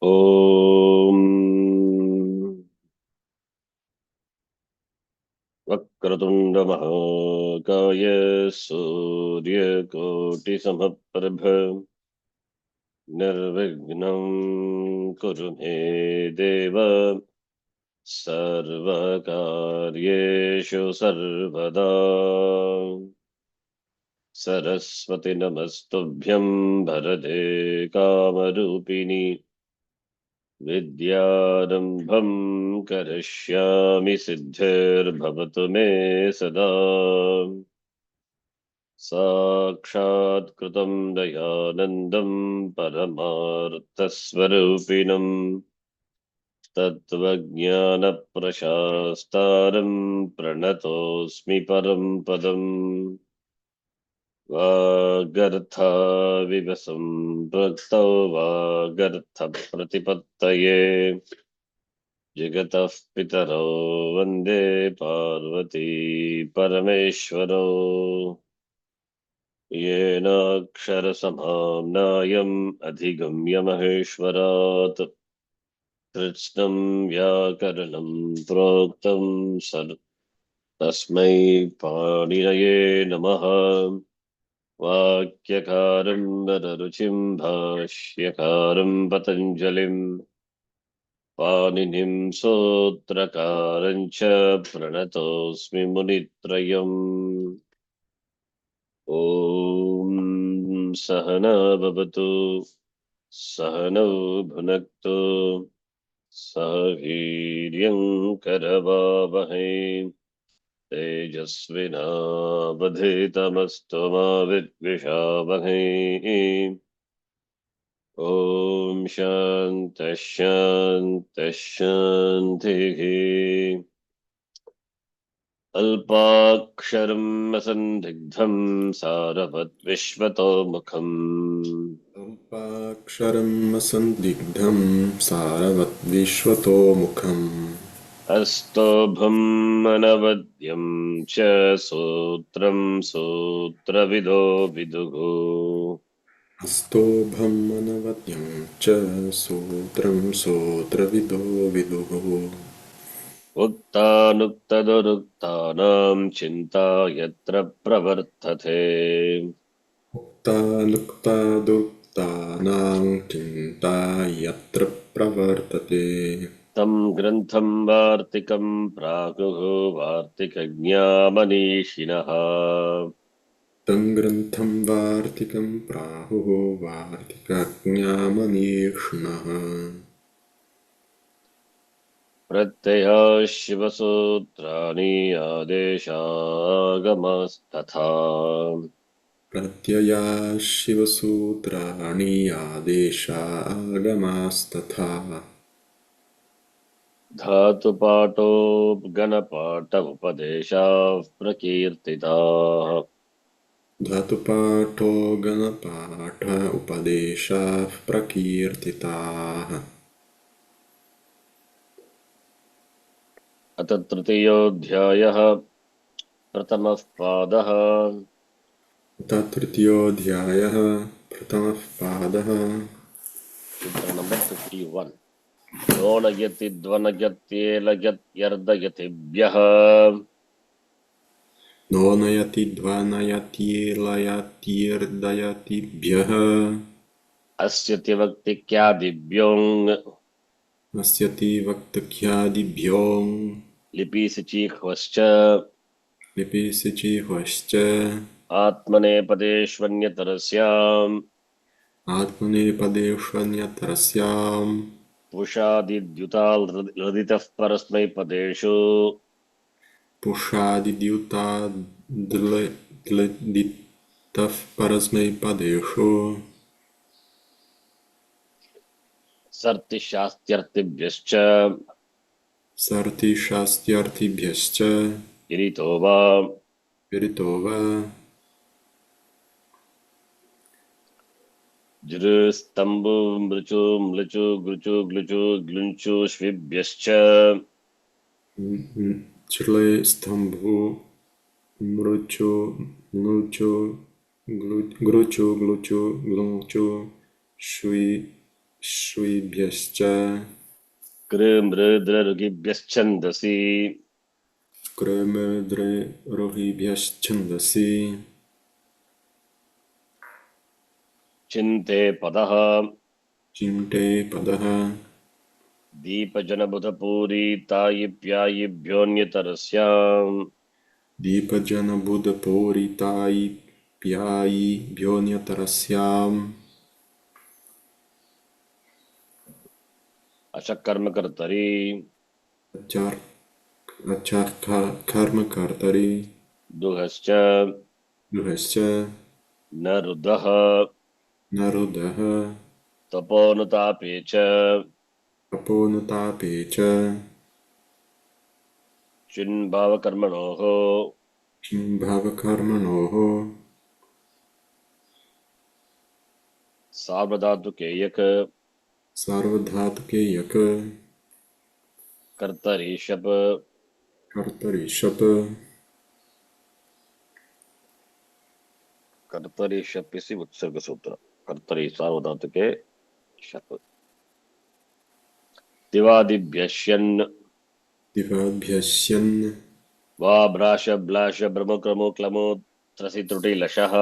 ॐ वक्रतुण्डमहाकाय सूर्यकोटिसमप्रभ निर्विघ्नं कुरु मे देव सर्वकार्येषु सर्वदा सरस्वति नमस्तुभ्यं भरते कामरूपिणि विद्यारम्भं करिष्यामि सिद्धिर्भवतु मे सदा साक्षात्कृतं दयानन्दं परमार्थस्वरूपिणं तत्त्वज्ञानप्रशास्तारं प्रणतोऽस्मि परं पदम् वागर्थाविव सम्पृक्तौ वागर्थप्रतिपत्तये जगतः पितरौ वन्दे पार्वती परमेश्वरौ येनाक्षरसमाम्नायम् अधिगम्य महेश्वरात् कृत्स्नं व्याकरणं प्रोक्तं तस्मै पाणिनये नमः। वाक्यकारं नररुचिं भाष्यकारं पतञ्जलिं पाणिनिं सूत्रकारं च प्रणतोऽस्मि मुनित्रयम्। ॐ सहना भवतु सहनौ भुनक्तु सह वीर्यं करवावहै तेजस्विनावधीतमस्तु मा विद्विषावहै। ॐ शान्तः शान्तः शान्तिः। अल्पाक्षरम् असन्दिग्धं सारवद्विश्वतोमुखम् अल्पाक्षरम् असन्दिग्धं सारवद्विश्वतोमुखम् अस्तोभम् अनवद्यं च सूत्रं सूत्रविदो विदुः स्तोभम् अनवद्यं च सूत्रं सूत्रविदो विदुः उक्तानुक्तदुरुक्तानां चिन्ता यत्र प्रवर्तते उक्तानुक्तादुक्तानां चिन्ता यत्र प्रवर्तते तं ग्रन्थं वार्तिकं प्राहुः वार्तिकज्ञा मनीषिणः तं ग्रन्थं वार्तिकं प्राहुः वार्तिकज्ञामनीषिणः प्रत्ययाः शिवसूत्राणि आदेशागमस्तथा प्रत्यया शिवसूत्राणि आदेशा आगमास्तथा धातुपाठोपगणपाठ उपदेशाः प्रकीर्तिताः धातुपाठो गणपाठ उपदेशाः प्रकीर्तिताः अथ तृतीयोऽध्यायः प्रथमः पादः अथ तृतीयोऽध्यायः प्रथमः पादः सूत्र नंबर 51 दोनयति द्वनयत्येलयत्यर्दयतिभ्यः नोनयति ध्वनयत्येलयत्यर्दयतिभ्यः अस्य तिवक्तिक्यादिभ्योऽङ् नश्यति वक्तख्यादिभ्यो लिपिसिचिह्वश्च लिपिसिचिह्वश्च आत्मनेपदेष्वन्यतरस्याम् आत्मनेपदेष्वन्यतरस्याम् पुषादिद्युताल् परस्मैपदेषु पुषादिद्युताद्लदितः परस्मैपदेषु सर्तिशास्त्यर्थिभ्यश्च सर्तिशास्त्यार्थिभ्यश्च इरितो वा विरितो वा जृस्तम्बु मृचु म्लचु गुचु ग्लुचु ग्लुञ्चु श्विभ्यश्च चृले स्तम्भु मृचु मृचु ग्रुचु ग्लुचु ग्लुचु श्वी श्रुयिभ्यश्च कृमृद्रऋगिभ्यश्छन्दसि क्रमद्ररोहिभ्यश्छन्दसि चिन्ते पदः चिन्ते पदः दीपजनबुधपूरितायिप्यायिभ्योऽन्यतरस्याम् दीपजनबुधपूरितायिप्यायिभ्योऽन्यतरस्याम् अशकर्मकर्तरि कर्मकर्तरि दुहश्च गृहश्च न रुदः न रुदः तपोनुतापे च तपोनुतापे च चिन्भावकर्मणोः किंभावकर्मणोः सार्वधातुके यक् सार्वधातुके यक कर्तरि शप कर्तरि शप कर्तरि शप इसी उत्सर्ग सूत्र कर्तरि सार्वधातुके शप दिवादिभ्यश्यन् दिवाभ्यस्यन् वा भ्राश ब्लाश ब्रह्मक्रमो क्लमो त्रसि त्रुटि लशः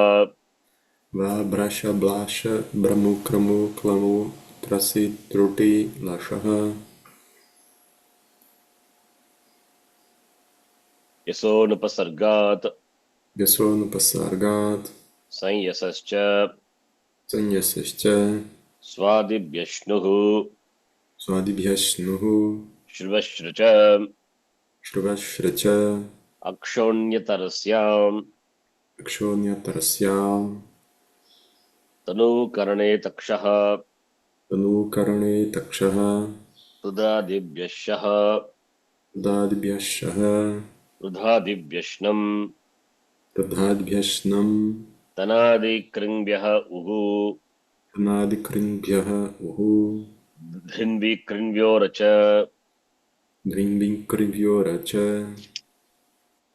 वा भ्रश ब्लाश ब्रह्मुक्रमो क्लमो त्रसि त्रुटि लशः यशोनुपसर्गात् यशोनुपसर्गात् संयसश्च संयसश्च स्वादिभ्यश्नुः स्वादिभ्यश्नुः श्रुवश्रु च श्रुवश्र च अक्षोण्यतरस्याम् अक्षोण्यतरस्याम् तनूकरणे तक्षः तनूकरणे तक्षः रुदादिभ्यश्यः दादिभ्यश्चः रुधादिभ्यश्नम् तदादिभ्यश्नम् तनादिकृङ्भ्यः उः अनादिकृन्भ्यः उः धिन्विकृन्व्योरच ध्रिङ्बिङ्कृभ्योरच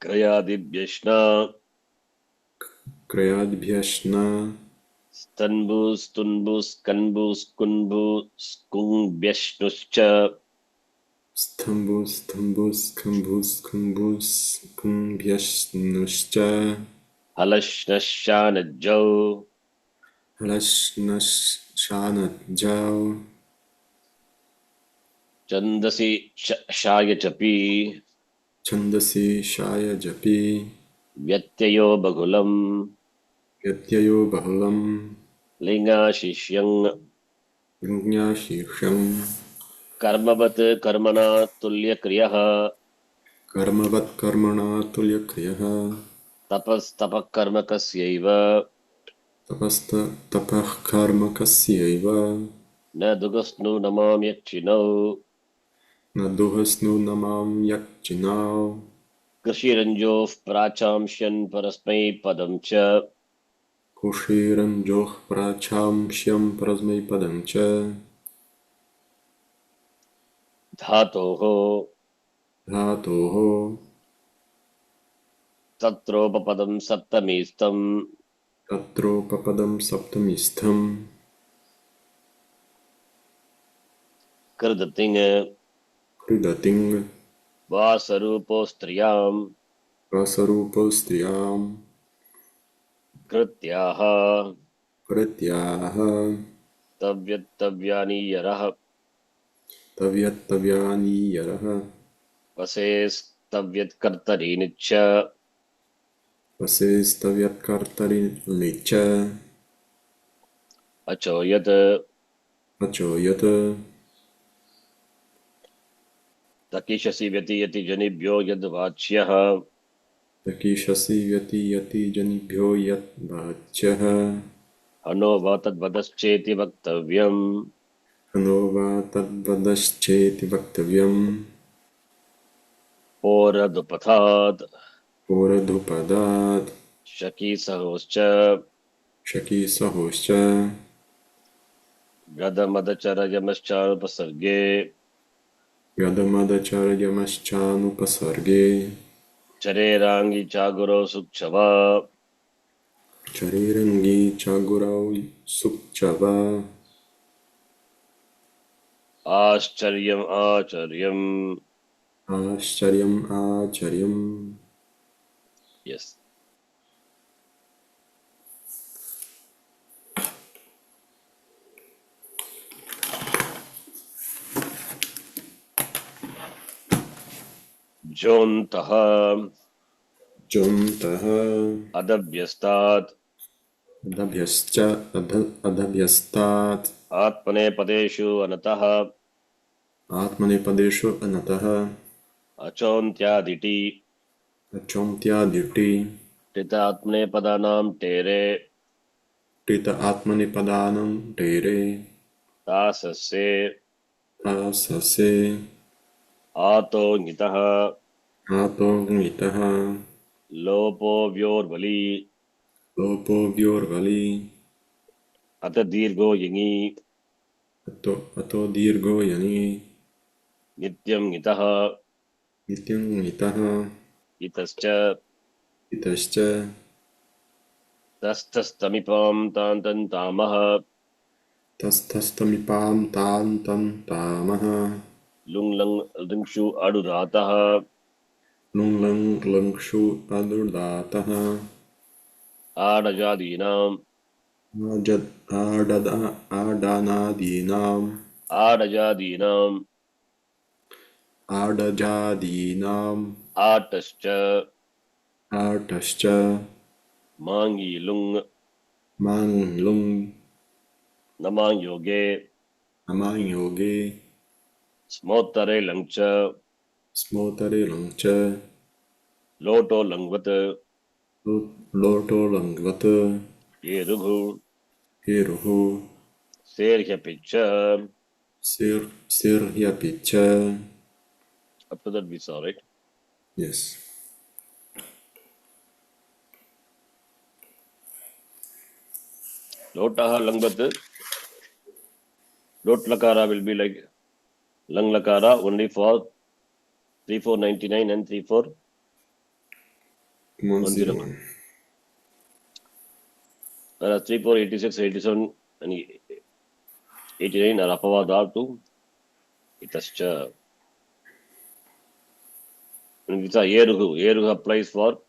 क्रयादिभ्यश्ना क्रयादिभ्यश्न स्तन्भुस्तुन्भुस्कन्भुस्कुन्भुस्कुङ्भ्यश्नुश्च स्तम्भुस्तम्भुस्कम्भुस्कुम्भ्यश्नुश्च हलश्नश्चानज्जौ हलश्नशानज्जौ छन्दसि शायचपि छन्दसि शायजपि व्यत्ययो बहुलम् व्यत्ययो बहुलम् लिङ्गाशिष्यम् ज्ञाशीर्षम् कर्मवत् कर्मणा तुल्यक्रियः कर्मवत् कर्मणा तुल्यक्रियः तपस्तपः कर्म कस्यैव तपः कर्म कस्यैव न दुगस्नु नमाम्यच्चिनौ न दुहस्नु न मां यच्चिनौ कृषिरञ्जोः प्राचांस्यन् परस्मै पदं च कुशीरञ्जोः प्राचांस्यं परस्मैपदं च धातोः धातोः तत्रोपपदं सप्तमीस्थं तत्रोपपदं सप्तमीस्थं कृदतिङ् कृदतिं वासरूपो स्त्रियां रसरूपो स्त्रियां कृत्याः कृत्याः तव्यत्तव्यानि यरः तव्यत्तव्यानीयरः वसेस्तव्यत्कर्तरीनि च वसेस्तव्यत्कर्तरि च अचो यत् अचो यत् तकिशसि व्यतीयति जनिभ्यो यद्वाच्यः तकीशसि व्यतीयति जनिभ्यो यत् वाच्यः हनो वा तद्वदश्चेति वक्तव्यम् नो वा तद्वदश्चेति वक्तव्यम् ओरदुपथात् पोरधुपदात् शकीसहोश्च शकीसहोश्च गदमदचरयमश्चानुपसर्गे गदमदचर्यमश्चानुपसर्गे चरेराङ्गी चागुरो सुक्षवा चरेरङ्गी च गुरौ सुक्चव आश्चर्यम् आचर्यम्. आश्चर्यम् आचर्यम्. Yes. Jontah जुन्तः adabhyastat अधभ्यश्च अधभ्यस्तात् atmane padeshu anatah आत्मनेपदेषु अनतः achontyaditi अचोन्त्यादिटि titatmane padanam tere टित आत्मनेपदानं टेरे tasasse आससे ato nitah आतो ङितः lopo vyorvali लोपो व्योर्वलि ata dirgo yingi अतो दीर्घो यनि nityam nitah नित्यं ङितः itascha इतश्च tastastamipam tantantamah तस्थस्थमिपां तां तं तामः lunglang lingshu aduratah नुं लं लङ्क्षु अदुदातः adajadinam आडनादीनाम् adajadinam आडजादीनाम् atascha आटश्च mangi lung मां लुङ् namang yoge अमां योगे smotare langcha स्मोतरे लङ् च loto langvat लोटो लङ्वत् yerughu हेरुः serhyapicha. सिर्ह्यपि च. Up to that we saw, right? Yes. Lotaha langvat. Lot lakara will be like lang lakara only for 3499 and 3410. 101. 3486, 87 and 89 are apavada to itascha. And with a yeruhu applies for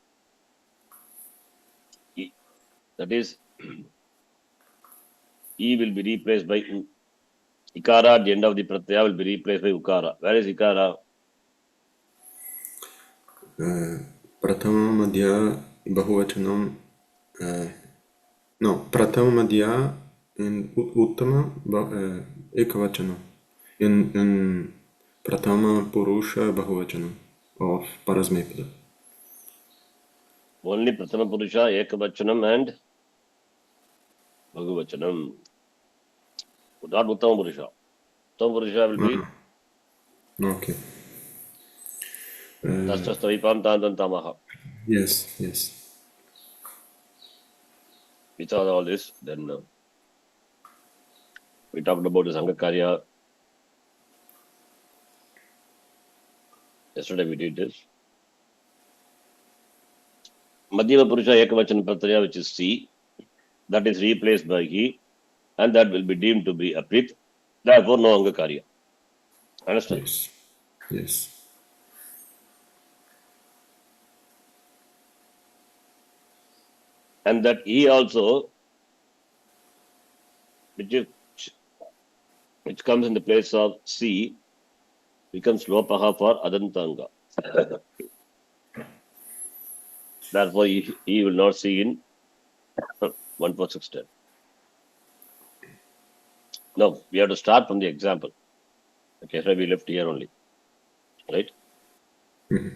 e. That is, e will be replaced by ikara at the end of the pratyaya will be replaced by ukara. Where is ikara? प्रथम मध्य बहुवचनम no प्रथम मध्य in उत्तम एकवचनम in प्रथम पुरुष बहुवचनम of परस्मैपद. Only prathama purusha ekavachanam and bhagavachanam. Not uttama purusha. Uttama purusha will be Okay. tastastvipam tantantamaha. Yes, yes. Without all this, then we talked about the Sangakarya. Yesterday we did this. Madhyama Purusha Ekavachana Pratyaya, which is C, that is replaced by he, and that will be deemed to be aprit. Therefore, no Angakarya. Understand? Yes. Yes. And that he also, which comes in the place of C, becomes Lopaha for Adantanga. Therefore, he will not see in 14610. No, we have to start from the example. Okay, so we left here only. Right? Okay.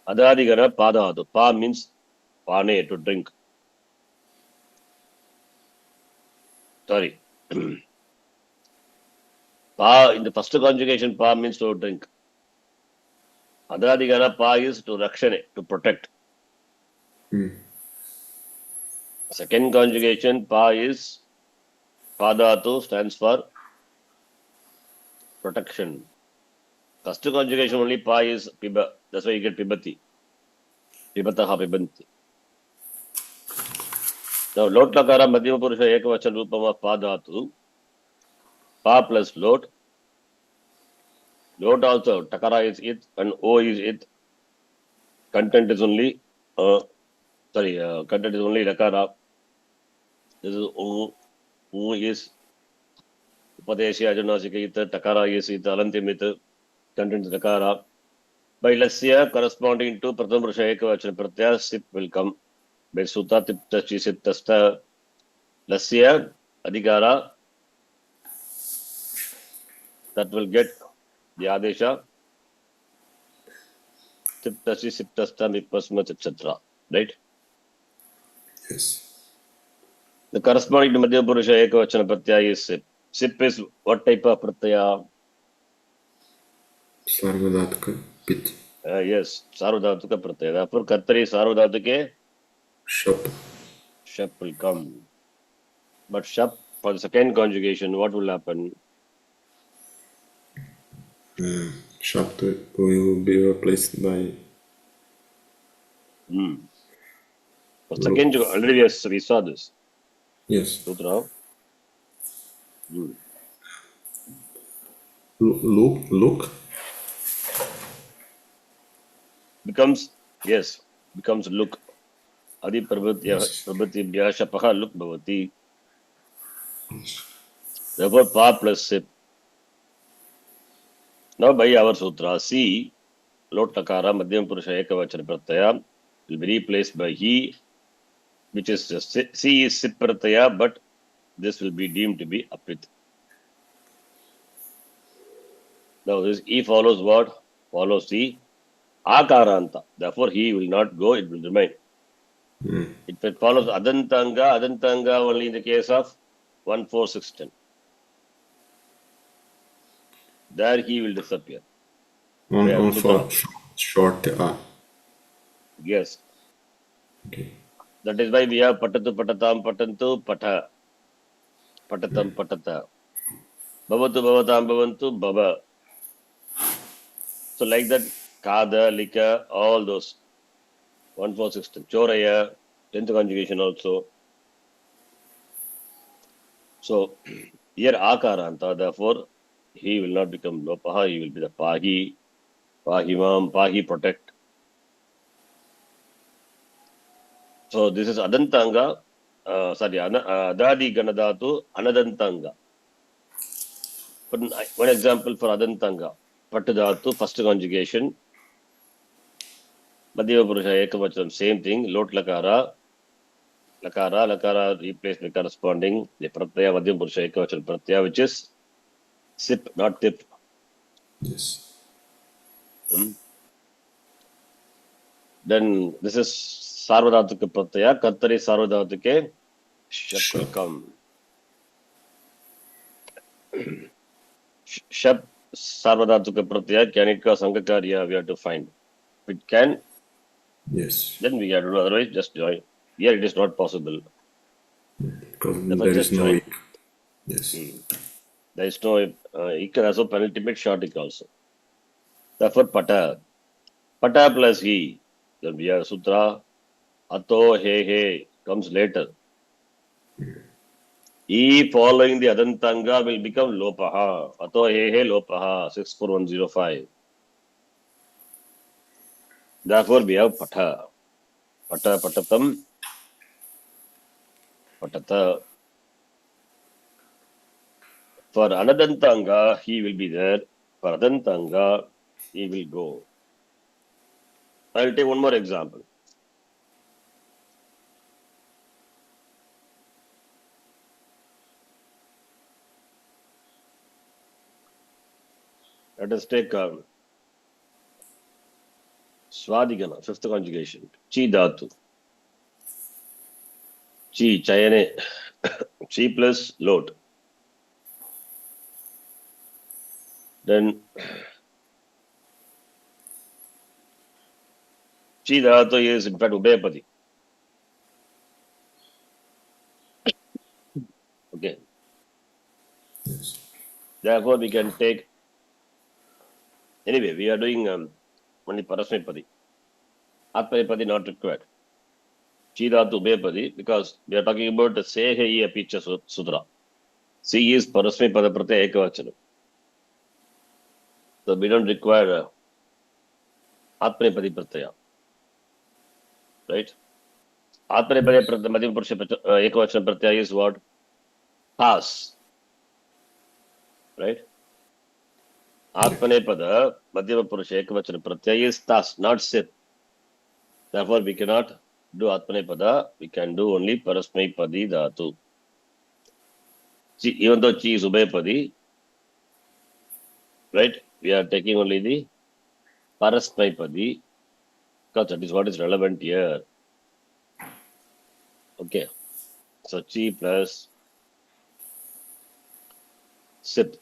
Adadigara padadu. Pa means pane, to drink. Sorry. Pa, in the first conjugation, pa means to drink. Adadigara pa is to rakshane, to protect. Second conjugation, pa is padatu stands for protection. First conjugation only pa is piba. That's why you get pibati. Pibataha pibanti. Now, lot lakara madhyama purusha ekavachana rupam of pa dhatu. Pa plus lot. Lot also, takara is it and O is it. Content is only, content is only lakara. This is O is upadesya ajanasika it, takara is it, alantimit, content is lakara. By lasya corresponding to prathama purusha ekavachana pratyaya, sip will come. By sutta tipta sip tasta lasya adhikara, that will get the adesha tiptasi siptasta mipasmat etc. Right? Yes. The corresponding to madhyama purusha ekavachana pratyaya is sip. Sip is what type of pratyaya? Sarvadhataka pit. Yes, sarvadhatuka pratyaya. Therefore, kartari sarvadhatuke Shap. shap will come. But shap for the second conjugation, what will happen? Shap will be replaced by For second, already yes, we saw this. yes. Sutra. Look. Becomes, yes, becomes look. Adi prabhatibhya shapaha look bhavati. Therefore, pa plus sip. Now, by our sutra, C, lot takara, madhyam purusha ekavachana pratyaya will be replaced by he, which is C is sip pratyaya, but this will be deemed to be aprit. Now, this E follows what? Follows the akaranta. Therefore, he will not go, it will remain. If it follows adantanga only in the case of 1, 4, 6, 10. There he will disappear. On for short A. Yes. Okay. That is why we have patatu patatam patantu patha. Patatam patata. Bhavatu bhavatam bhavantu bhava. So like that, kada, lika, all those. 1, 4, 6, 10. Choraya, 10th conjugation also. So here akaranta, therefore, he will not become lopaha, he will be the pahi, pahimam, pahi protect. So this is adantanga, adadi ganadatu, anadantanga. One example for adantanga, patadatu, first conjugation, madhyama purusha ekavachanam, same thing, lot lakara, lakara replaced by corresponding, the pratyaya madhyama purusha ekavachanam pratyaya, which is sip, not tip. Yes. Then this is sarvadhatuka pratyaya, kartari sarvadhatuke, shap will come. Shap sarvadhatuka pratyaya, can it cause sangakarya? We have to find. If it can, yes. Then we have to do, otherwise just join. Here it is not possible. Because Therefore, there just is no join. ik. Yes. There is no ik also penultimate short ik also. Therefore, pata. Pata plus he. Then we have sutra. Ato he comes later. E following the adantanga will become lopaha. Ato he lopaha. 64105. Therefore, we have pata. Pata patatam. Patata. For anadantanga, he will be there. For adantanga, he will go. I'll take one more example. Let us take Swadigana, fifth conjugation. Chi dhatu. Chi, chayane. Chi plus lot. Then Chi dhatu is in fact Ubhayapadi. Okay. Yes. Therefore, we can take. Anyway, we are doing only Parasmipadi. Atmanipadi not required. Chi dhatu ubhayapadi, because we are talking about the sehe hi apicha sutra. C is parasmai pada pratyaya ekavachanam. So we don't require atmanepadi pratyaya, right? Atmanepadi pratyaya, madhyama purusha ekavachana pratyaya is what? Has, right? Atmanepada, madhyama purusha ekavachana pratyaya is tas, not sit. Therefore, we cannot do atmanepada. We can do only parasmai padi dhatu. Even though chi is ubhayapadi, right? We are taking only the parasmai padi, because that is what is relevant here. Okay. So chi plus sip.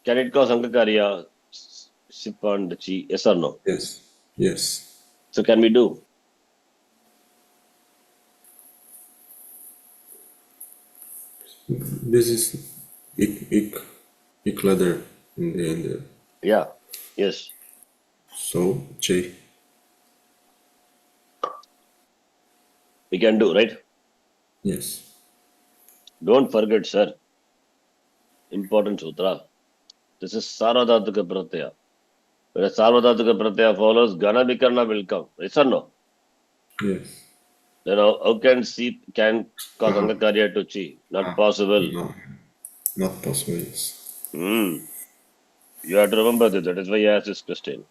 Can it cause Angakarya? Sip and chi? Yes or no? Yes. Yes. So can we do? This is ik letter in the end. Yeah. Yes. So J. We can do, right? Yes. Don't forget, sir. Important sutra. This is Sarvadhatuka Pratyaya. When a Sarvadhatuka Pratyaya follows, Gana Vikarna will come. Yes or no? Yes. Then how can C can cause Angakarya to chi? Not possible. No. Not possible. Yes. You have to remember this. That is why I asked this question.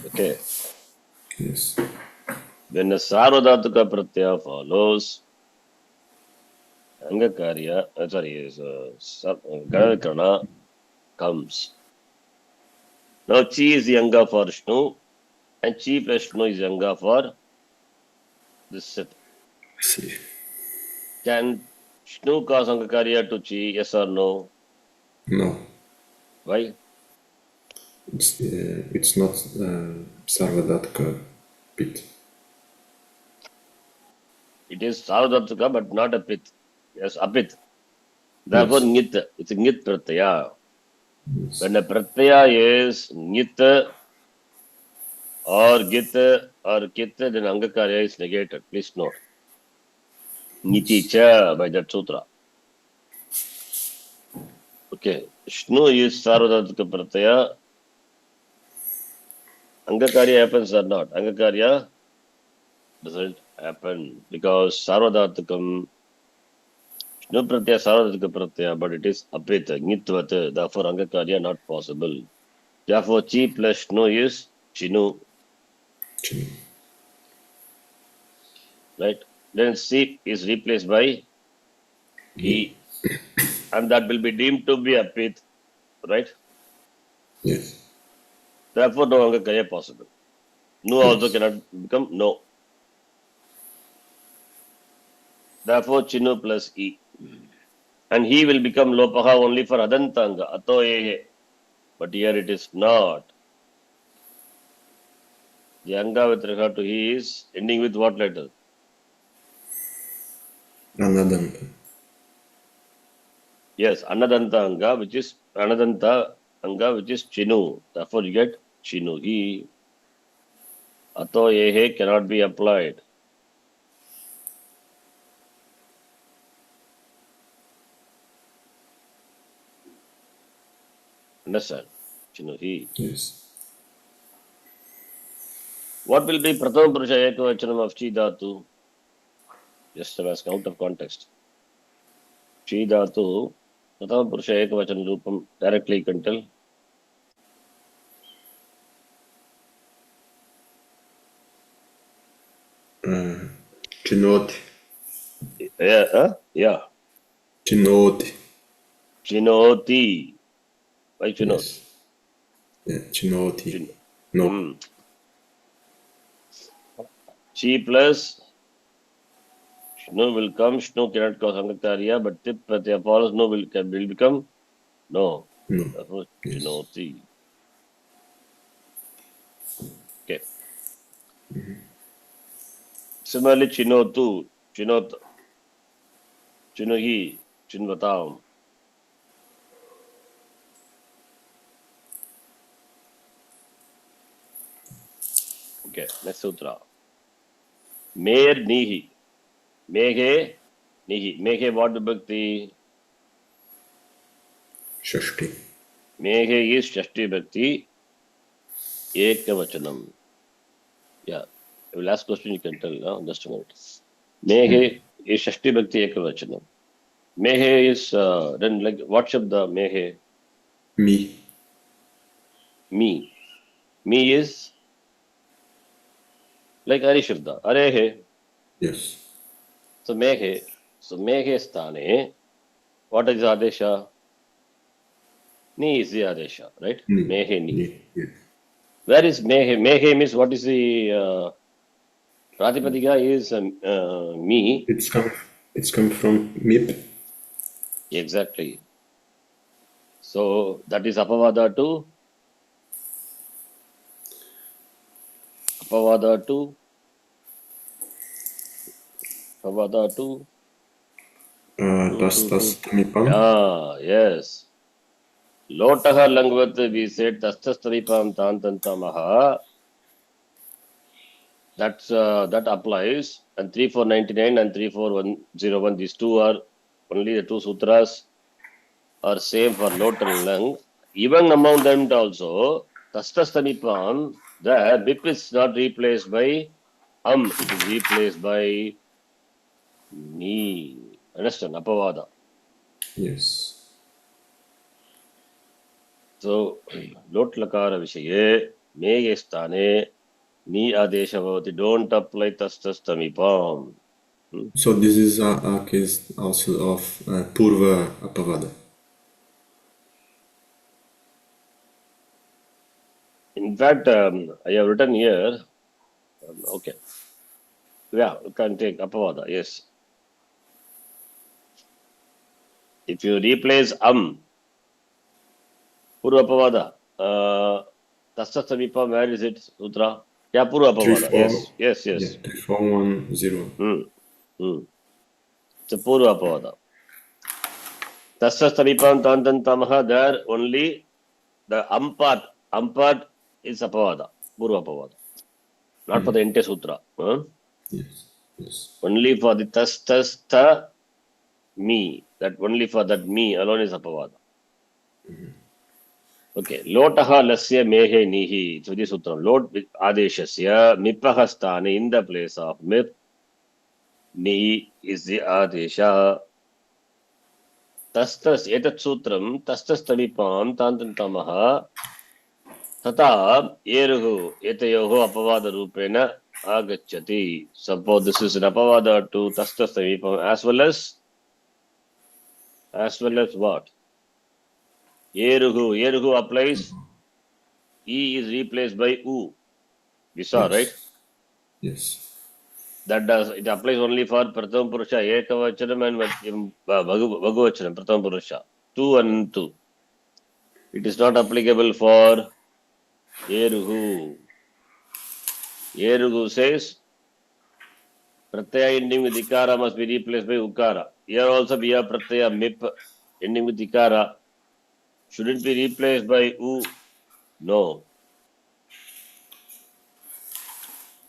Okay. Yes. When a Sarvadhatuka Pratyaya follows, Angakarya, Ganavikarna comes. Now chi is the Anga for Shnu, and chi plus Shnu is the Anga for this sit. See. Can Shnu cause Angakarya to chi? Yes or no? No. Why? It's not Sarvadatka pit. It is Sarvadhatuka, but not a pit. Yes, apit. Therefore, Yes. Nyit. It's a Nyit Pratyaya. Yes. When a Pratyaya is Nyit or Git or Kit, then Angakarya is negated. Please note. Niti cha by that sutra. Okay. Shnu is Sarvadhatuka Pratyaya. Angakarya happens or not? Angakarya doesn't happen because Sarvadhatukam, Shnu Pratyaya Sarvadhatuka Pratyaya, but it is apit, Nitvat, therefore Angakarya not possible. Therefore, chi plus Shnu is Chinu, Chin. right? Then C is replaced by E, and that will be deemed to be apit, right? Yes. Therefore, no Angakarya possible. No also Yes. cannot become no. Therefore, Chinu plus E. And he will become Lopaha only for Adantanga, Atoye. But here it is not. The Anga with regard to he is ending with what letter? Anadanta. Yes, Anadanta Anga, which is Anadanta Anga, which is Chinu. Therefore, you get Chinu. He, Atoye cannot be applied. Understand? Chinu he. Yes. What will be Prathama Purusha Ekavachanam of Chi Dhatu? Just as out of context. Chi Dhatu, Prathama Purusha Ekavachanam Rupam, directly you can tell. Chinoti. Yeah, huh? Yeah. Chinoti. Chinoti. Why Chinot? Yes. Yeah. Chinoti. Chin. No. Chi plus Shnu will come. Shnu cannot cause Angakarya, but Tip Pratyaya follows. No will become no. No. Therefore, Yes. Chinoti. Okay. Similarly, Chinotu, Chinot, Chinuhi, Chinvatam. Okay, next sutra. Mer nihi. Meghe nihi. Meghe what vibhakti? Shashti. Meghe is Shashti vibhakti. Ekavachanam. Yeah. Last question you can tell. Just a minute. Meghe is Shashti vibhakti ekavachanam. Mehe is then like what shabda mehe? Me. Me. Me is like Ari shabda. Arehe. Yes. So mehe. So mehe sthane. What is adesha? Ni is the adesha, right? Me. Mehe ni. Me. Yes. Where is mehe? Mehe means what is the Pratipadika is me. It's come from mip. Exactly. So that is apavada to apavada to apavada to. Tas tamipam. Yeah, yes. Lotaha langvat we said tastastaripam tantantamaha. That applies. And 3499 and 34101, these two are only the two sutras are same for lot and lung. Even among them also, tastastamipam, the bip is not replaced by it is replaced by me. Understand? Apavada. Yes. So, lot lakara vishaye, mege sthane, ni adesha bhavati. Don't apply tastastamipam. So this is a case also of Purva Apavada. In fact, I have written here, okay. Yeah, you can take apavada, yes. If you replace purva apavada, tastastamipam, where is it, sutra? Yeah, purva apavada, 3-4. yes. Yeah, 3-4-1-0. It's a purva apavada. Tastastamipam tantantamaha, there only the part is apavada, purva apavada. Not for the entire sutra. Yes. Yes. Only for the tastasta me. That only for that me alone is apavada. Okay. Lotaha lasya mehe nihi. So this sutra. Lot with adeshasya mipaha sthane, in the place of mip. Ni is the adesha. Tastas etat sutram tastas tamipam tantantamaha tata eruhu etayoho apavada rupena agacchati. Suppose this is an apavada to tastas tamipam as well as what? Eruhu applies. E is replaced by U. We saw, Yes. right? Yes. It applies only for Prathama Purusha, Ekavachanam and Bhagavachanam, Prathama Purusha. 2 and 2. It is not applicable for Eruhu. Eruhu says Pratyaya ending with Ikara must be replaced by Ukara. Here also we have Pratyaya Mip ending with Ikara. Should it be replaced by U? No.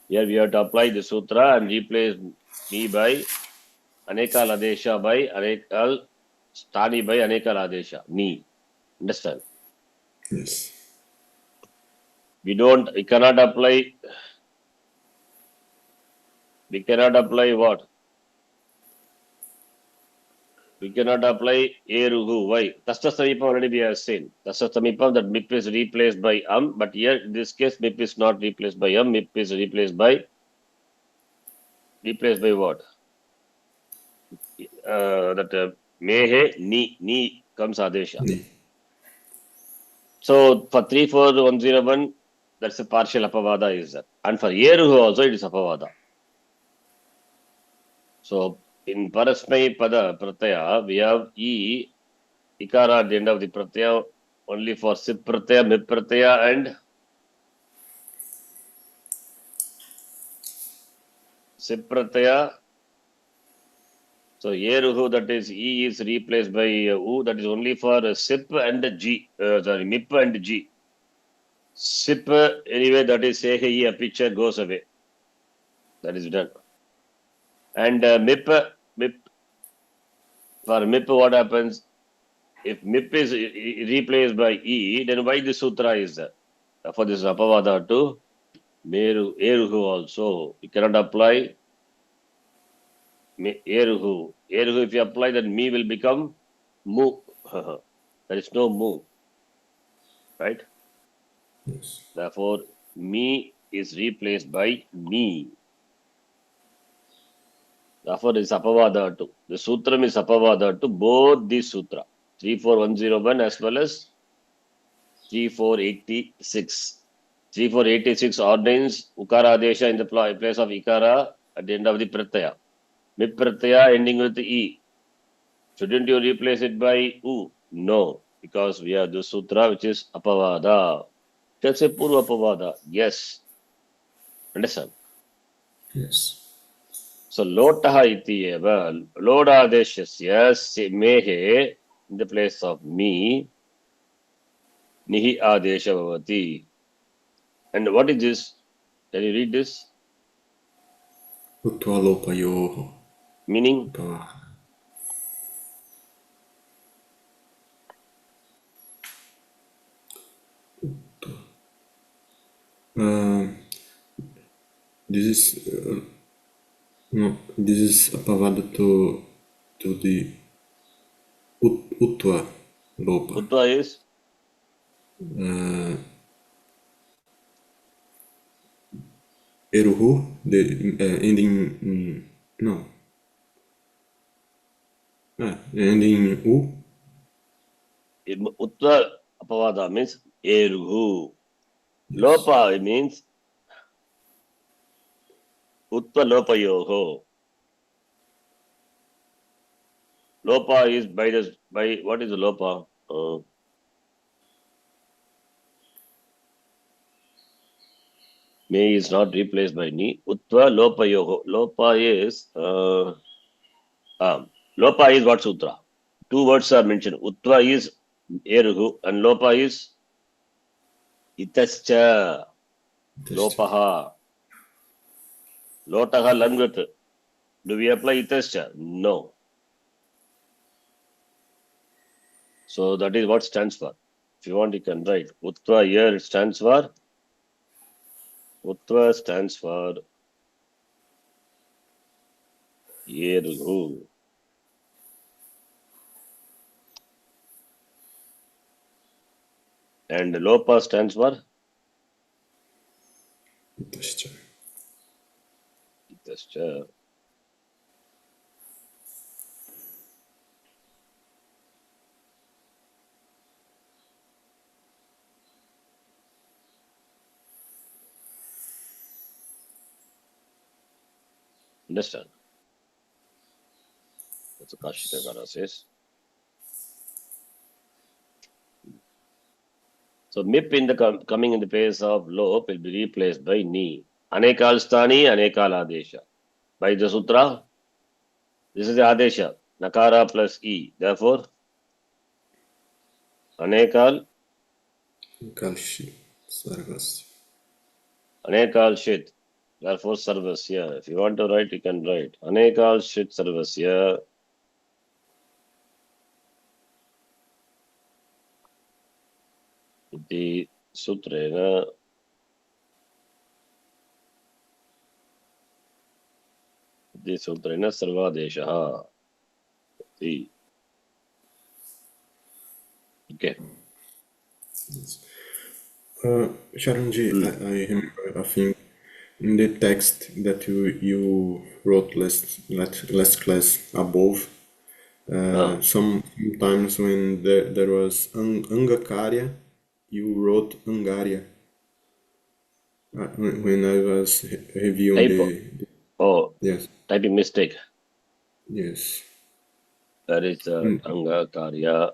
Here we have to apply the sutra and replace me by Anekal Adesha by Anekal Stani by Anekal Adesha. Ni. Understand? Yes. We cannot apply what? We cannot apply Eruhu. Why? Tastastamipam already we have seen. Tastastamipam, that MIP is replaced by but here in this case MIP is not replaced by MIP is replaced by what? Mehe, ni comes Adesha. Ni. So for 34101, that's a partial apavada is that. And for Eruhu also it is apavada. So in Parasmai Pada Pratyaya, we have Ikara at the end of the Pratyaya only for Sip Pratyaya, Mip Pratyaya and Sip Pratyaya. So Yeruhu, that is E is replaced by U, that is only for Sip and G, Mip and G. Sip, anyway, that is sehi, a picture goes away. That is done. And MIP, for MIP, what happens? If MIP is replaced by E, then why the sutra is there? For this apavada to Meru, Eruhu also. You cannot apply Eruhu. Eruhu, if you apply, then me will become Mu. There is no Mu, right? Yes. Therefore, me is replaced by me. Therefore, it is apavada to. The sutram is apavada to both these sutra. 34101 as well as 3486. 3486 ordains Ukara Adesha in the place of Ikara at the end of the Pratyaya. Mip Pratyaya ending with E. Shouldn't you replace it by U? No, because we have the sutra which is Apavada. Can say Purva Apavada. Yes. Understand? Yes. So Lotaha iti eva Lodadeshasya mehe in the place of me Nihi Adesha Bhavati. And what is this? Can you read this? Utva lopayoho. Meaning? This is no. This is apavada to the utva lopa. Utva is? Eruhu, the ending no. Ending u. Utva Apavada means Eruhu. Lopa means Utva Lopayoho. Lopa is by what is the Lopa? May is not replaced by Ni. Utva Lopayoho. Lopa is Lopa is what sutra? Two words are mentioned. Utva is Eruhu and Lopa is Itascha. Lopaha. Lotaha Langat. Do we apply Itascha? No. So that is what stands for. If you want, you can write. Utva here it stands for. Utva stands for Eruhu. And Lopa stands for Itascha. Understand? That's what Kashikagara says. So MIP in the coming in the place of Lop will be replaced by Ni. Anekal Stani, Anekal Adesha. By the Sutra, this is the Adesha. Nakara plus E. Therefore, Anekal, Kalshi Sarvasya. Anekal Shit. Therefore, Sarvasya. If you want to write, you can write. Anekal Shit Sarvasya. The Sutrena. The Sutrena Sarvadesha. See. Okay. Sharanji, I remember a thing in the text that you wrote last class above. Sometimes when there was Angakarya, you wrote Angarya. When I was reviewing Typo. Oh, yes, typing mistake. yes, That is Anga Karya.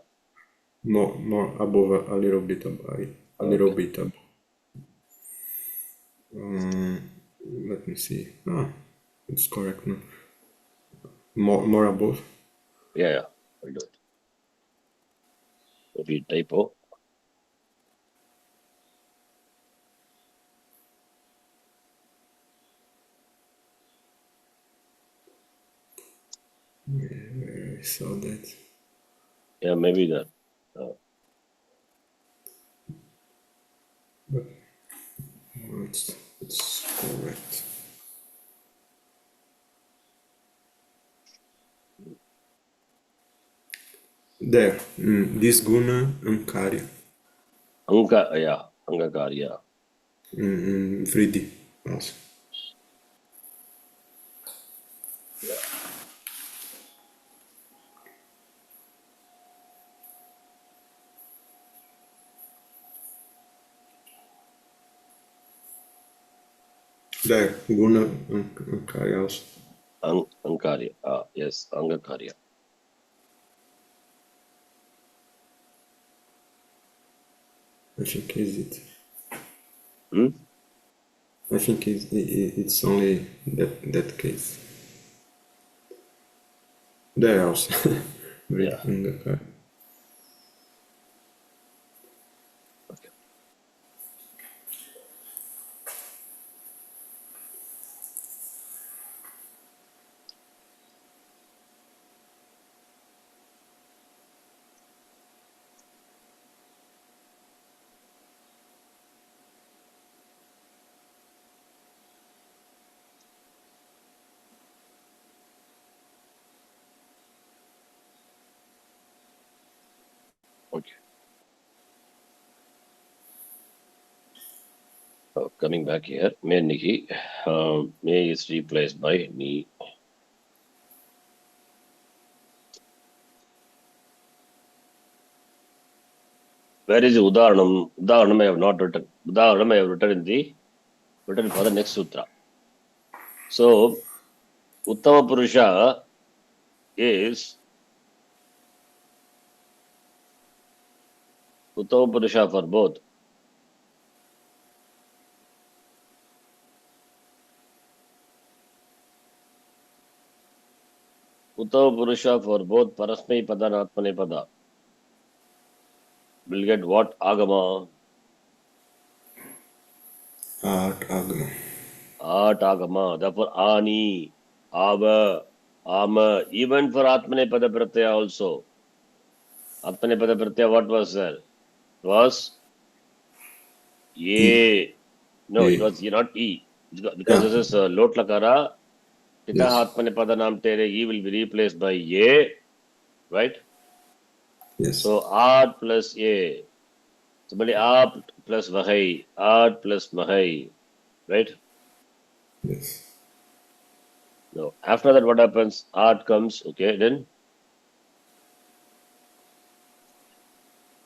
more above a little bit above, a little bit above. Let me see. It's correct now. More above. Yeah, I'll do it. Maybe typo. I saw that. Yeah, maybe that. But it's correct. There. This guna Ankarya. Angakarya. Vriddhi also. Yeah. There. Guna Ankarya also. Ankarya. Yes, Angakarya. I think is it. Hmm? I think it's only that case. There also. Yeah. Ankarya. Okay. Okay. Coming back here, May Nihi. May is replaced by Ni. Where is Udaranam? Udaranam I have not written. Udaranam I have written for the next sutra. So Uttama Purusha is Uttama Purusha for both. Uttama Purusha for both Parasmai Pada and Atmane Pada. Will get what? Agama. Art Agama. Art Agama. Therefore Ani, Ava, Ama. Even for Atmane Pada Pratyaya also. Atmane Pada Pratyaya, what was there? It was E. Ye. No, it E. was not E. Because Yeah. this is Lot Lakara. Tita Yes. Atmane Pada Nam Tere. E will be replaced by Ye. Right? Yes. So Art plus Ye. Somebody Art plus Vahai. Art plus Mahai. Right? Yes. No. After that, what happens? Art comes. Okay. Then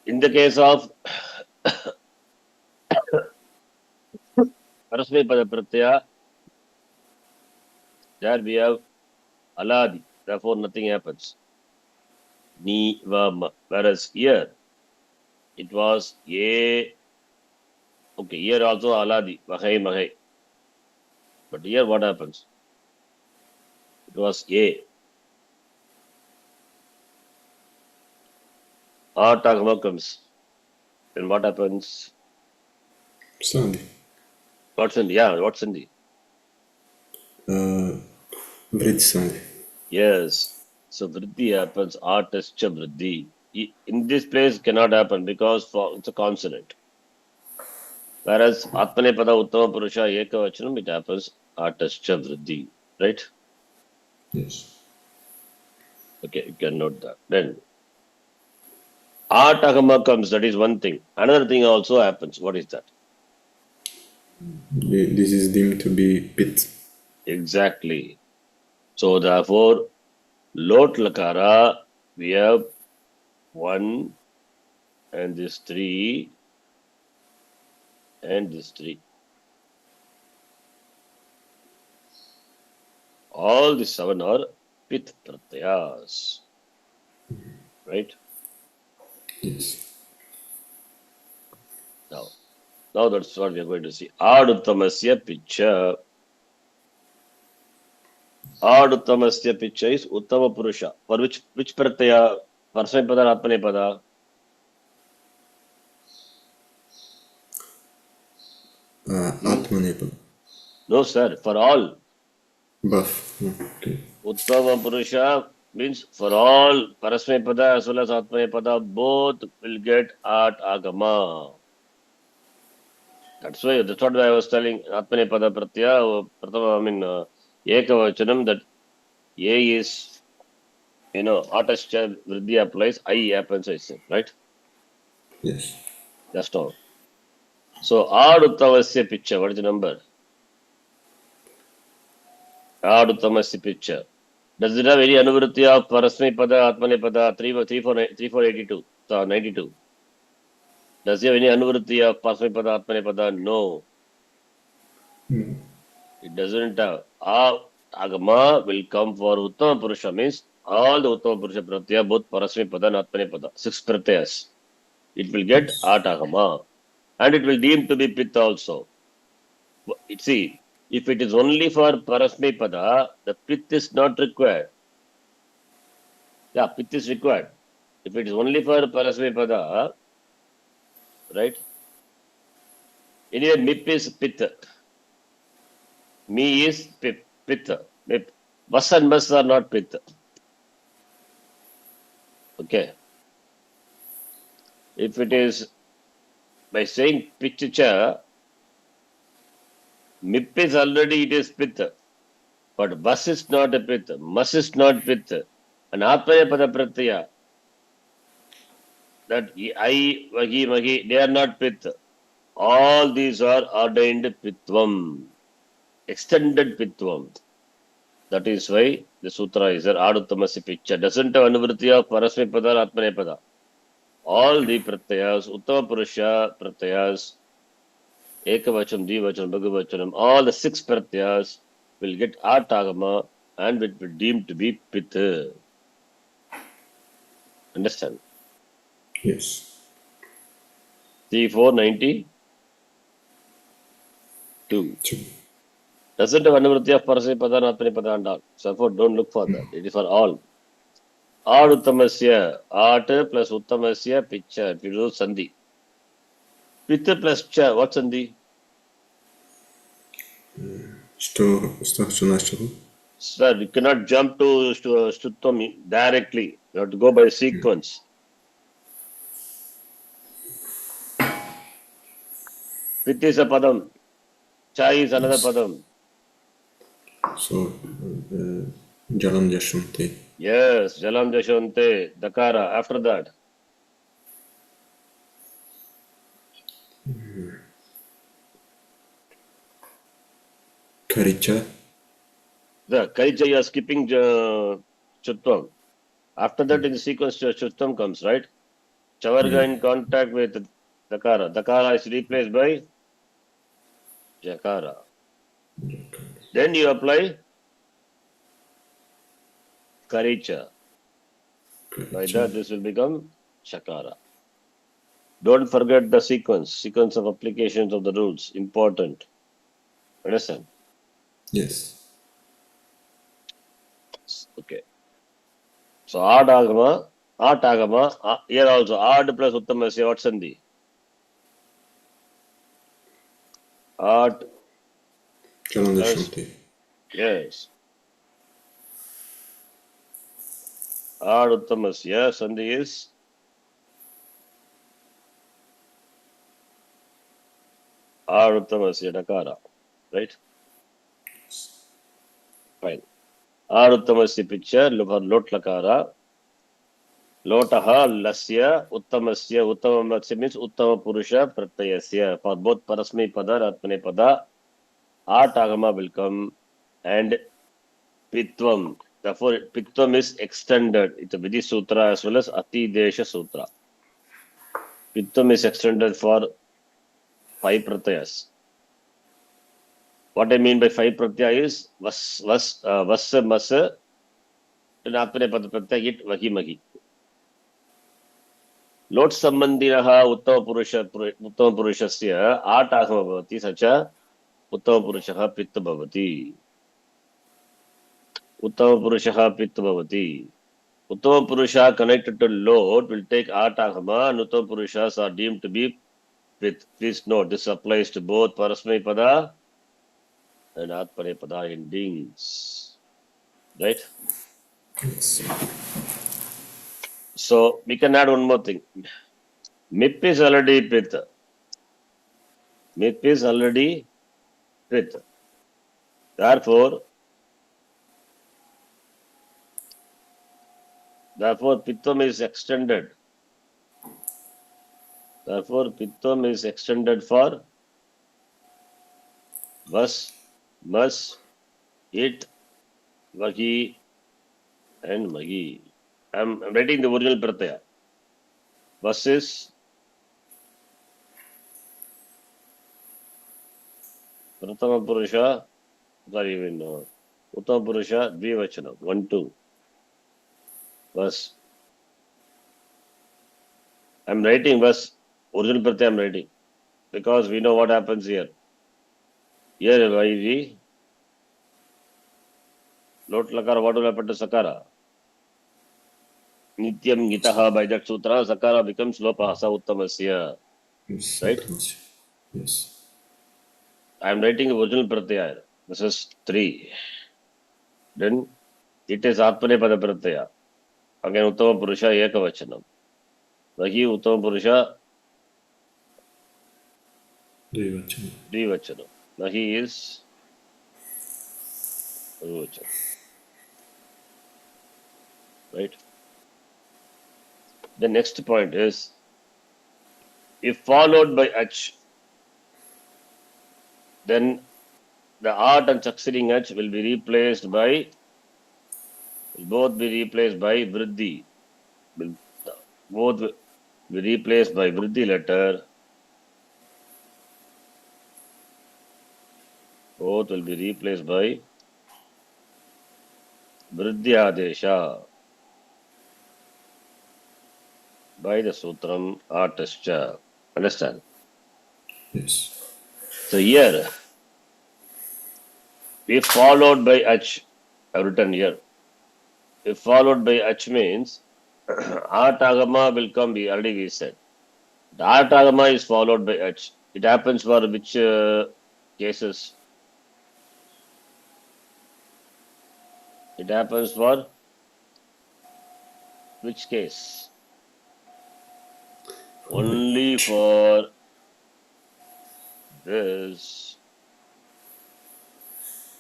in the case of Parasmay Pada Pratyaya, there we have Aladi. Therefore, nothing happens. Ni va. Whereas here, it was Ye. Okay, here also Aladi. Mahai Mahai. But here, what happens? It was Ye. Art Agama comes. Then what happens? Sandi. What's in? Yeah, what's in the? Vriddhi Sandi. Yes. So Vriddhi happens. Art is cha Vriddhi. In this place cannot happen because it's a consonant. Whereas Atmane Pada Uttama Purusha Ekavachanam, it happens Artascha Vriddhi. Right? Yes. Okay, you can note that. Then Art Agama comes, that is one thing. Another thing also happens. What is that? This is deemed to be pit. Exactly. So therefore, Lot Lakara, we have 1 and this 3 and this 3. All the 7 are Pith Pratyas. Right? Yes. Now that's what we are going to see. Aduttamasya Picha. Aduttamasya Picha is Uttama Purusha. For which Pratyaya? Parsame Pada, Atmane Pada. Atmanepada. No, sir. For all. Buff. Okay. Uttama Purusha means for all Parasmapada as well as Atmanepada, both will get Art Agama. That's what I was telling. Atmanepada Pratyaya, Ekavachanam, that A is, Atascha Vriddhi applies, I happens, I say, right? Yes. That's all. So, Ad Uttavasya picture, what is the number? Ad Uttamasya picture. Does it have any anuvritti of Parasmapada, Atmanepada, 3482, 92? Does it have any anuvritti of Parasmapada, Atmanepada? No. It doesn't have. Agama will come for Uttama Purusha, means all the Uttama Purusha Pratyaya, both Parasmapada and Atmanepada, 6 Pratyayas. It will get Yes. At Agama. And it will deem to be Pith also. See, if it is only for Parasmapada, the Pith is not required. Yeah, Pith is required. If it is only for Parasmapada, right? Anyway, Mip is Pitta. Me is Pitta. Mip. Vas and Mas are not Pitta. Okay. If it is by saying Pitta, Mip is already it is Pitta. But Vas is not a Pitta. Mas is not Pitta. And Atmaya Pada Pratyaya, that I, Vagi, Magi, they are not Pitta. All these are ordained Pitvam. Extended Pitvam. That is why the sutra is there. Aduttamasi picture. Doesn't have anuvritti of Parasmapada, Atmanepada. All the pratyayas, Uttama Purusha pratyayas, Ekavacham, Dvivacham, Bhagavachanam, all the 6 pratyayas will get Atagama and will be deemed to be Pitta. Understand? Yes. 3492. Two. Doesn't have anuvritti of Parasmapada, Atmanepada and all. So therefore, don't look for that. It is for all. Ad Uttamasya, Art plus Uttamasya, picture. If you do Sandhi. Pitta plus Cha, what's Sandhi? Sto Nashtaru. Sir, you cannot jump to Stuttam directly. You have to go by sequence. Pitta is a padam. Cha is another padam. So, Jalam Jashanti. Yes, Jalam Jashante, Dakara. After that, Karicha. the Karicha, you are skipping Chuttam. After that, in the sequence, Chuttam comes, right? Chavarga in contact with Dakara. Dakara is replaced by Jakara. Then you apply Karicha. By that, this will become Shakara. Don't forget the sequence of applications of the rules. Important. Understand? Yes. Okay. So, Ad Agama, here also, Ad plus Uttamasya, what's Sandhi? Ad Jalam plus, Jashanti. yes. Ad Uttamasya, Sandhi is Ad Uttamasya, Dakara. Right? Fine. Ad Uttamasya picture, Lot Lakara. Lotaha lasya uttamasya. Uttamamasya means uttama purusha pratyayasya. For both parasmi pada and atmane pada, Atagama will come and pitvam. Therefore, pitvam is extended. It's a Vidhi Sutra as well as Ati Desha Sutra. Pitvam is extended for 5 pratyayas. What I mean by 5 pratyaya is vassa, masa, and atmane pada pratyaya it vahi mahi. लोट संबंधिनः उत्तमपुरुषस्य आट् आगमः भवति स च उत्तमपुरुषः पित्त भवति उत्तमपुरुषः पित्त भवति उत्तमपुरुषः connected to Lord will take out आगमः and उत्तमपुरुषाs are deemed to be pith. Please note this applies to both parasmai pada and atmane pada endings, right? Yes. So we can add one more thing. MIP is already pith. MIP is already pith. Therefore, Pittam is extended. Therefore, Pittam is extended for Vas, Mas, It, Vahi, and Magi. I'm writing the original pratyaya. Vas is Prathama Purusha, sorry, Uttama Purusha, Dvivachana, 1, 2. Vas. I'm writing Vas, original pratyaya I'm writing. Because we know what happens here. Here, Vahi, Lot Lakara, what will happen to Sakara? Nityam Gitaha, by that sutra, Sakara becomes Lopahasa Uttamasya. Yes. Right? Yes. I am writing the original pratyaya. This is 3. Then it is Atmane Pada pratyaya. Again, Uttama Purusha Ekavachanam. Vahi Uttama Purusha Dvivachanam. Vahi is Dvivachanam. Right? The next point is, if followed by H, then the art and succeeding H will be replaced by, will both be replaced by Vriddhi. Will both be replaced by Vriddhi letter. Both will be replaced by Vriddhi Adesha by the Sutram Artascha. Understand? Yes. So here, if followed by H, I've written here. If followed by H means Atagama will come, already we said. The Atagama is followed by H. It happens for which cases? It happens for which case? Only for this,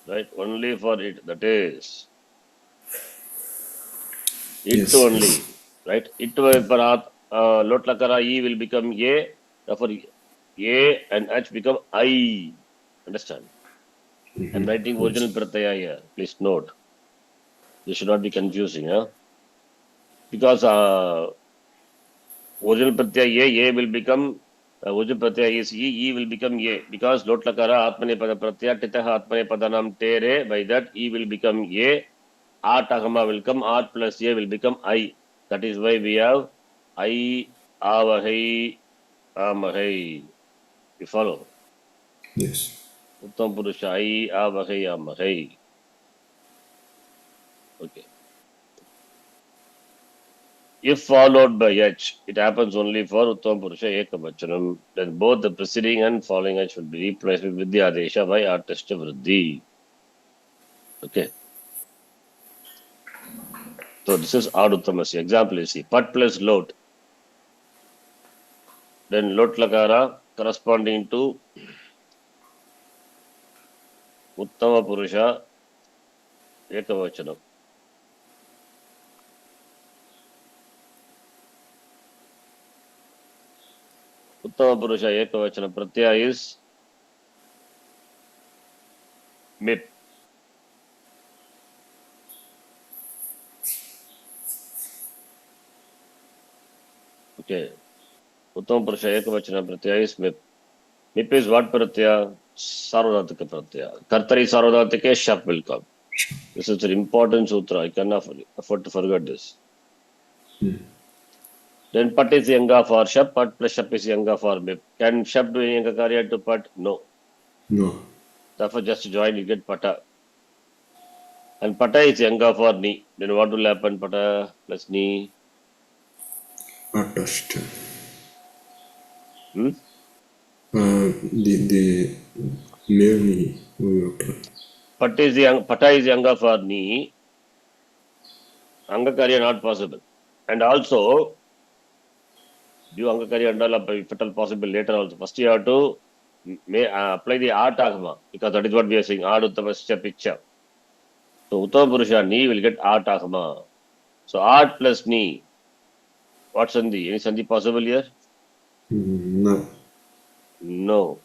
right? Only for it, that is. It Yes. only, right? It for Lot Lakara E will become A, therefore A and H become I. Understand? I'm writing original pratyaya here. Please note. This should not be confusing, huh? Because original pratyaya A will become original pratyaya is E will become A. Because Lot Lakara Atmane Pada pratyaya Titaha Atmane Padanam Tere, by that E will become A. Art Agama will come, Art plus A will become I. That is why we have I, Avahai, Amahai. You follow? Yes. Uttam Purusha, I, Avahai, Amahai. Okay. If followed by H, it happens only for Uttam Purusha Ekavachanam. Then both the preceding and following H will be replaced with Vidya Adesha by Artashta Vriddhi. Okay. So this is Ad Uttamasya. Example is see. Pat plus Lot. Then Lot Lakara corresponding to Uttama Purusha Ekavachanam. Uttama Purusha Ekavachana Pratyaya is MIP. Okay. Uttama Purusha Ekavachana Pratyaya is MIP. MIP is what Pratyaya? Sarvadhatika Pratyaya. Kartari Sarvadhatike Shap will come. This is an important sutra. I cannot afford to forget this. Then Pat is Yanga for Shap. Pat plus Shap is Yanga for MIP. Can Shap do any Yanga Karya to Pat? No. No. Therefore, just join, you get Pata. And Pata is Yanga for Ni. Then what will happen? Pata plus Ni. Artashta. Hmm? The nearly we were Pata is Yanga for Ni. Angakarya not possible. And also, do Angakarya and all, if at all possible later also. First you have to apply the art agama, because that is what we are saying. Art Uttamasya picture. So Uttama Purusha ni will get art agama. So art plus ni. What sandhi? Any sandhi possible here? No. No.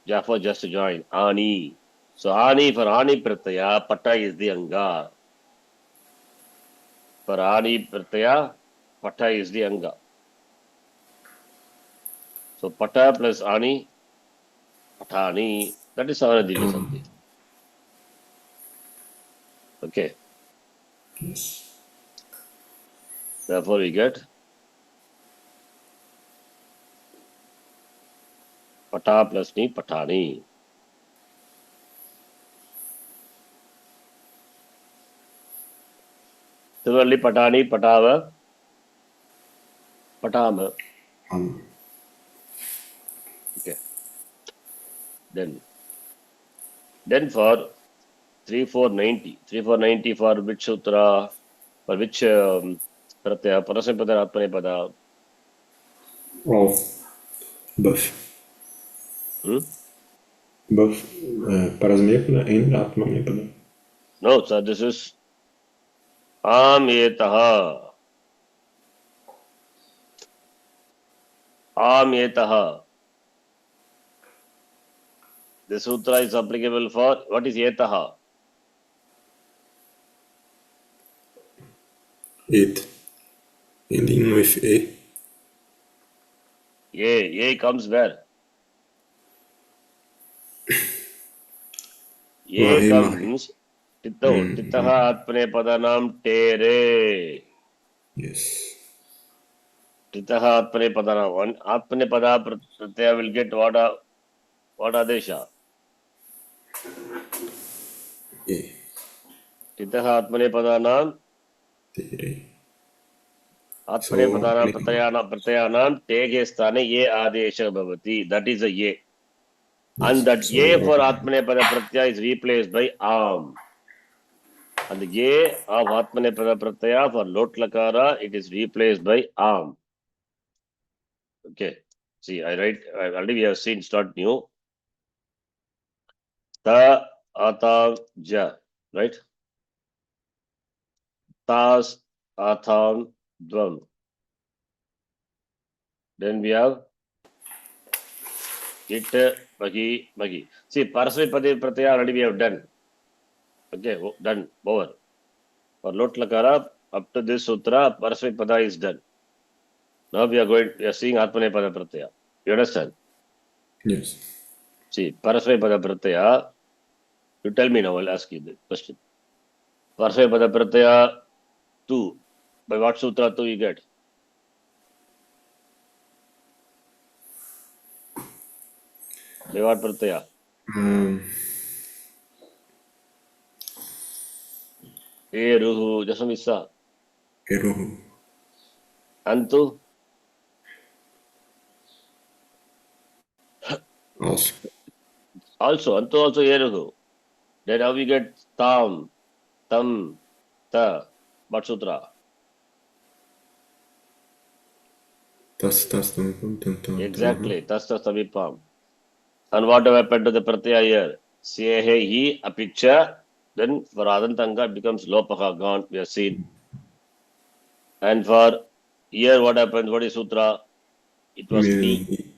Therefore, just join. Ani. So Ani, for Ani Pratyaya, Pata is the Anga. For Ani Pratyaya, Pata is the Anga. So Pata plus Ani, Patani, that is Savanadili Sandhi. Okay. Yes. Therefore, we get Pata plus Ni, Patani. Similarly, Patani, Patava, Patama. Okay. Then for 3490 for which sutra, for which pratyaya, Parasampada, Atmanepada. All. Both. Both Parasmanepada and Atmanepada. No, sir, this is Amyetaha. Amyetaha. The sutra is applicable for what is Yetaha? 8. Ending with A. A comes where? A comes Titaha Atmane Padanam Tere. Yes. Titaha Atmane Padanam. One Atmane Pada Pratyaya will get what Adesha? A. Titaha Atmane Padanam Tere. Atmane Padanam Pratyayanam Tege Sthane Ye Adesha Bhavati. That is a A. And that A for Atmanepada Pratyaya is replaced by Am. And the A of Atmanepada Pratyaya for Lot Lakara, it is replaced by Am. Okay. See, already we have seen, it's not new. Ta, Atam, Ja. Right? Tas, Atam, Dvam. Then we have It, Magi. See, Parasmipadi Pratyaya already we have done. Okay, done, over. For Lot Lakara, up to this sutra, Parasmipada is done. Now we are seeing Atmanepada Pratyaya. You understand? Yes. See, Parasmipada Pratyaya, you tell me now, I'll ask you the question. Parasmipada Pratyaya 2, by what sutra 2 you get? By what Pratyaya? Eruhu, Jasamissa. Eruhu. Antu? Also, Antu also Eruhu. Then how we get Tam, Tam, Ta. What sutra? Tas, tam, tam. Exactly, Tas, Samipam. And what happened to the Pratyaya here? Sehe hi, apicha. Then for Adantanga it becomes Lopaha, gone, we have seen. And for here what happens? What is Sutra? It was Ni.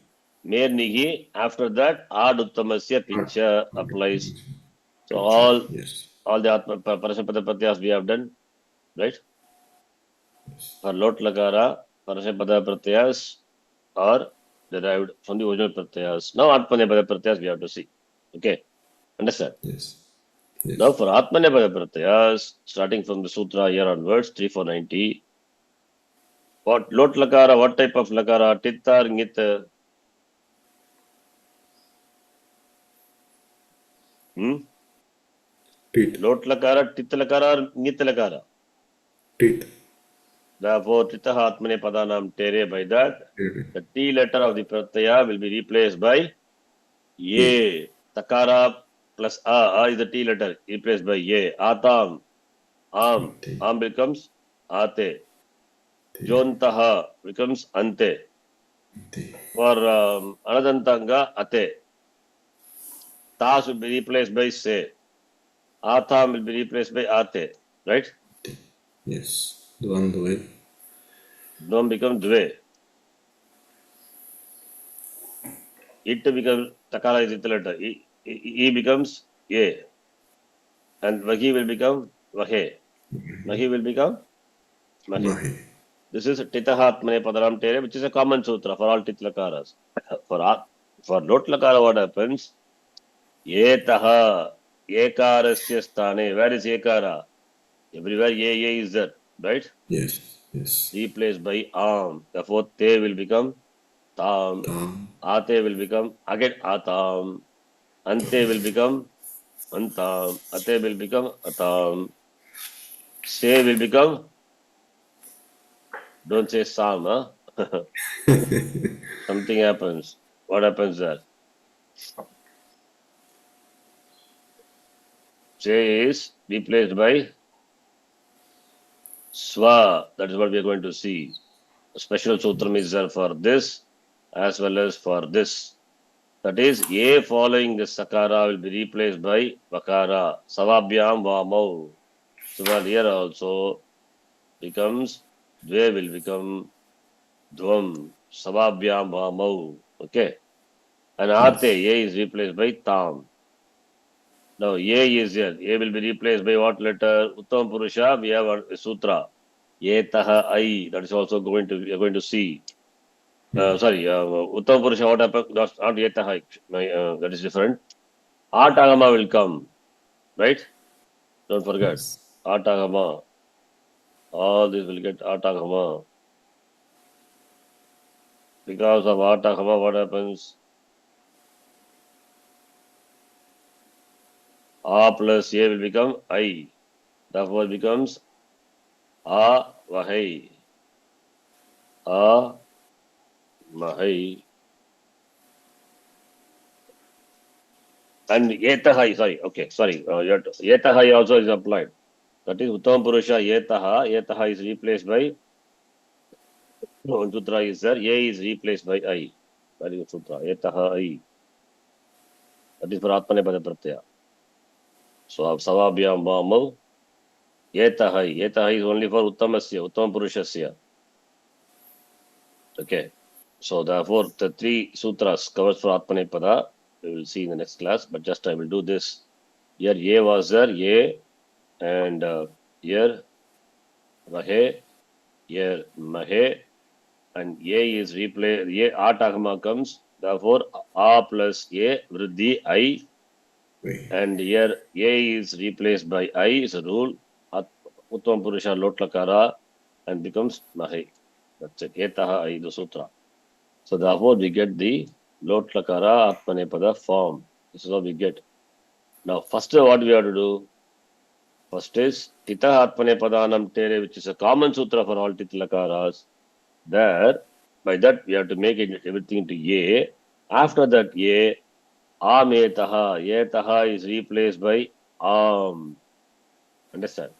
Mer Nihi. After that, Ad Uttamasya Pincha applies. So all the Parasampada Pratyas we have done, right? For Lot Lagara, Parasampada Pratyas are derived from the original Pratyas. Now Atmanepada Pratyas we have to see. Okay, understand? Yes. Now for Atmanepada Pratyas, starting from the Sutra here onwards, 3490. What Lot Lakara, what type of Lakara? Tittar, Ngit. Tit. Lot Lakara, Tit Lakara, or Ngit Lakara? Tit. Therefore, Titaha Atmane Padanam Tere, by that, the T letter of the Pratyaya will be replaced by Ye. Takara plus A is the T letter, replaced by Ye. Atam, Am becomes ate. Jontaha becomes ante. For anadantanga ate. Ta should be replaced by se. Atham will be replaced by ate. Right? Yes. Dvandve. Dvam becomes dve. It becomes takara is it letter. E becomes a. And vahi will become vahe. Mahi will become mahi. Mahi. This is titahatmane padaram tere, which is a common sutra for all titlakaras. For lot lakara, what happens? Etaha ekarasya sthane. Where is ekara? Everywhere a is there, right? Yes. Yes. Replaced by am. Therefore, te will become tam. Tam. Ate will become again atam. Ante will become antam. Ate will become atam. Se will become, don't say sam, huh? Something happens. What happens there? Se is replaced by swa. That is what we are going to see. A special sutram is there for this as well as for this. That is, a following the sakara will be replaced by vakara. Savabhyam vamau. So while here also becomes dve will become dvam. Savabhyam vamau. Okay. And ate, a is replaced by tam. Now, A is here. A will be replaced by what letter? Uttam Purusha. We have a sutra. Yetaha I. That is also we are going to see. Uttam Purusha. What happened? That's not Yetaha. That is different. Atagama will come, right? Don't forget. Yes. Atagama. All this will get Atagama. Because of Atagama, what happens? A plus A will become I. Therefore, it becomes A Vahai. A Mahai. And Yetahai, sorry. Yetahai also is applied. That is Uttam Purusha Yetaha. Yetaha is replaced by Sutra is there. A is replaced by I. That is Sutra. Yetaha I. That is for Atmanepada Pratyaya. So Savabhyam Vamau. Yetahai. Yetahai is only for Uttamasya, Uttam Purushasya. Okay. So therefore the three sutras covers for Atmanepada. We will see in the next class. But just I will do this. Here A was there. A and here Vahe, here Mahe, and A is replaced. A Atagama comes. Therefore, A plus A Vriddhi I, and here A is replaced by I is a rule. Uttam Purusha Lotlakara and becomes Mahe. That's it. Etaha I the sutra. So therefore, we get the Lotlakara Atmanepada form. This is what we get. Now, first what we have to do? First is Tita Atmanepadanam Tere, which is a common sutra for all Titlakaras. There, by that we have to make it everything into A. After that A, Am Etaha. Etaha is replaced by Am. Understand?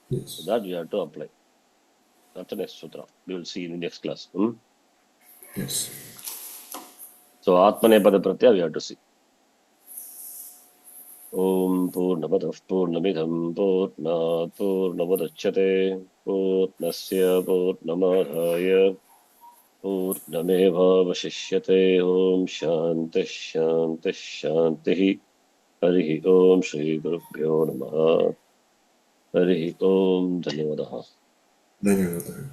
Yes. So that we have to apply. That's the next sutra. We will see in the next class. Yes. So Atmanepada Pratyaya we have to see. Om Purnamadav Purnamidham Purnat Purnamudachyate Purnasya Purnamadhaya Purnamevavashishyate. Om Shanti Shanti Shanti. Harihi Om Shri Gurubhyo Namaha. Harihi Om Dhanyavadaha. Dhanyavadaha.